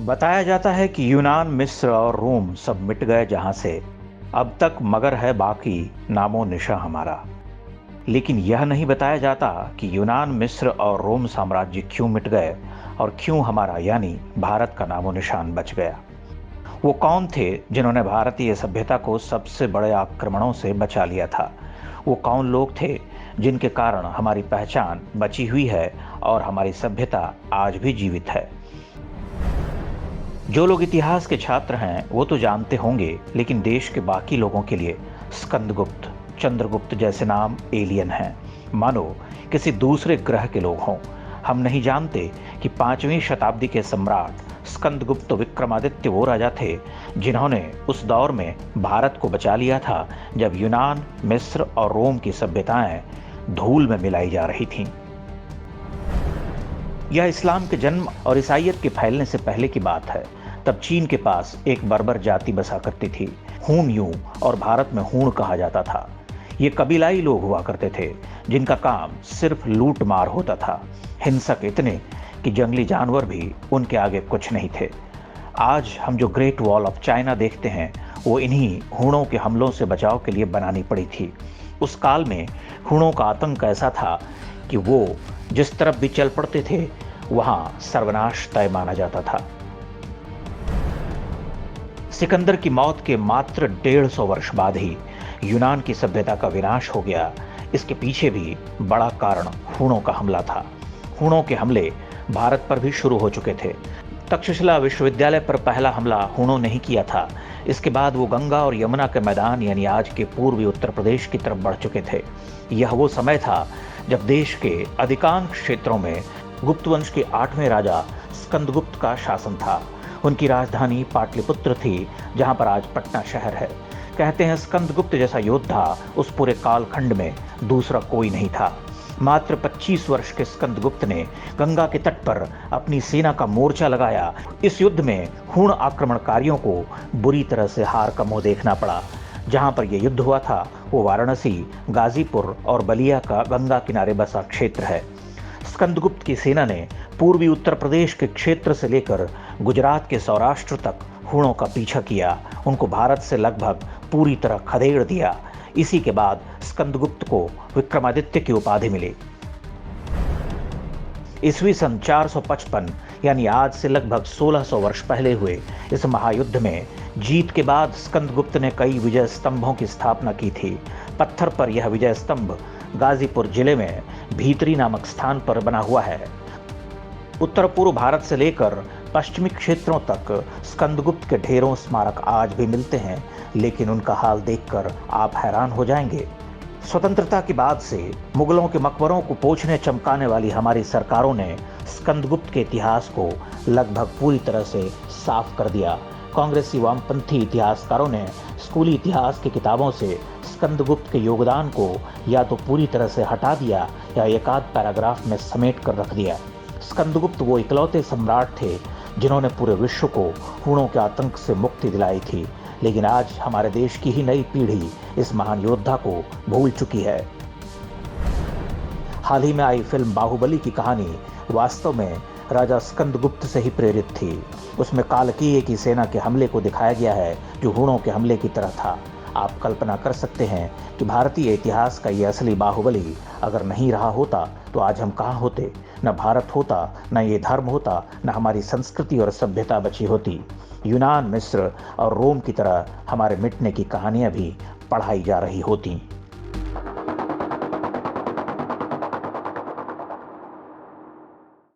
बताया जाता है कि यूनान, मिस्र और रोम सब मिट गए जहां से, अब तक मगर है बाकी नामो निशा हमारा। लेकिन यह नहीं बताया जाता कि यूनान, मिस्र और रोम साम्राज्य क्यों मिट गए और क्यों हमारा यानी भारत का नामो निशान बच गया। वो कौन थे जिन्होंने भारतीय सभ्यता को सबसे बड़े आक्रमणों से बचा लिया था। वो कौन लोग थे जिनके कारण हमारी पहचान बची हुई है और हमारी सभ्यता आज भी जीवित है। जो लोग इतिहास के छात्र हैं वो तो जानते होंगे, लेकिन देश के बाकी लोगों के लिए स्कंदगुप्त, चंद्रगुप्त जैसे नाम एलियन हैं, मानो किसी दूसरे ग्रह के लोग हों। हम नहीं जानते कि 5वीं शताब्दी के सम्राट स्कंदगुप्त विक्रमादित्य वो राजा थे जिन्होंने उस दौर में भारत को बचा लिया था जब यूनान, मिस्र और रोम की सभ्यताएं धूल में मिलाई जा रही थीं। यह इस्लाम के जन्म और ईसाइयत के फैलने से पहले की बात है। तब चीन के पास एक बर्बर जाति बसा करती थी, हून यूं, और भारत में हूण कहा जाता था। ये कबीलाई लोग हुआ करते थे जिनका काम सिर्फ लूट मार होता था, हिंसक इतने कि जंगली जानवर भी उनके आगे कुछ नहीं थे। आज हम जो ग्रेट वॉल ऑफ चाइना देखते हैं वो इन्हीं हूणों के हमलों से बचाव के लिए बनानी पड़ी थी। उस काल में हूणों का आतंक ऐसा था कि वो जिस तरफ भी चल पड़ते थे वहां सर्वनाश तय माना जाता था। सिकंदर की मौत के मात्र 150 वर्ष बाद ही यूनान की सभ्यता का विनाश हो गया। इसके पीछे भी बड़ा कारण हूणों का हमला था। हूणों के हमले भारत पर भी शुरू हो चुके थे। तक्षशिला विश्वविद्यालय पर पहला हमला हूणों ने ही किया था। इसके बाद वो गंगा और यमुना के मैदान यानी आज के पूर्वी उत्तर प्रदेश की तरफ बढ़ चुके थे। यह वो समय था जब देश के अधिकांश क्षेत्रों में गुप्त वंश के 8वें राजा स्कंदगुप्त का शासन था। उनकी राजधानी पाटलिपुत्र थी, जहां पर आज पटना शहर है। कहते हैं स्कंदगुप्त जैसा योद्धा उस पूरे कालखंड में दूसरा कोई नहीं था। मात्र 25 वर्ष के स्कंदगुप्त ने गंगा के तट पर अपनी सेना का मोर्चा लगाया। इस युद्ध में हूण आक्रमणकारियों को बुरी तरह से हार का मुंह देखना पड़ा। जहां पर यह युद्ध हुआ था वो वाराणसी, गाजीपुर और बलिया का गंगा किनारे बसा क्षेत्र है। स्कंदगुप्त की सेना ने पूर्वी उत्तर प्रदेश के क्षेत्र से लेकर गुजरात के सौराष्ट्र तक हूणों का पीछा किया। उनको भारत से लगभग पूरी तरह खदेड़ दिया। इसी के बाद स्कंदगुप्त को विक्रमादित्य की उपाधि मिली। ईस्वी सन 455 यानी आज से लगभग 1600 वर्ष पहले हुए इस महायुद्ध में जीत के बाद स्कंदगुप्त ने कई विजय स्तंभों की स्थापना की थी। पत्थर पर यह विजय स्तंभ गाजीपुर जिले में भीतरी नामक स्थान पर बना हुआ है। उत्तर पूर्व भारत से लेकर पश्चिमी क्षेत्रों तक स्कंदगुप्त के ढेरों स्मारक आज भी मिलते हैं, लेकिन उनका हाल देखकर आप हैरान हो जाएंगे। स्वतंत्रता के बाद से मुगलों के मकबरों को पोंछने चमकाने वाली हमारी सरकारों ने स्कंदगुप्त के इतिहास को लगभग पूरी तरह से साफ कर दिया। कांग्रेसी वामपंथी इतिहासकारों ने स्कूली इतिहास की किताबों से स्कंदगुप्त के योगदान को या तो पूरी तरह से हटा दिया या एक आध पैराग्राफ में समेट कर रख दिया। स्कंदगुप्त वो इकलौते सम्राट थे जिन्होंने पूरे विश्व को हूणों के आतंक से मुक्ति दिलाई थी, लेकिन आज हमारे देश की ही नई पीढ़ी इस महान योद्धा को भूल चुकी है। हाल ही में आई फिल्म बाहुबली की कहानी वास्तव में राजा स्कंदगुप्त से ही प्रेरित थी। उसमें कालकीय की सेना के हमले को दिखाया गया है जो हूणों के हमले की तरह था। आप कल्पना कर सकते हैं कि भारतीय इतिहास का ये असली बाहुबली अगर नहीं रहा होता तो आज हम कहाँ होते। न भारत होता, न ये धर्म होता, न हमारी संस्कृति और सभ्यता बची होती। यूनान, मिस्र और रोम की तरह हमारे मिटने की कहानियां भी पढ़ाई जा रही होती।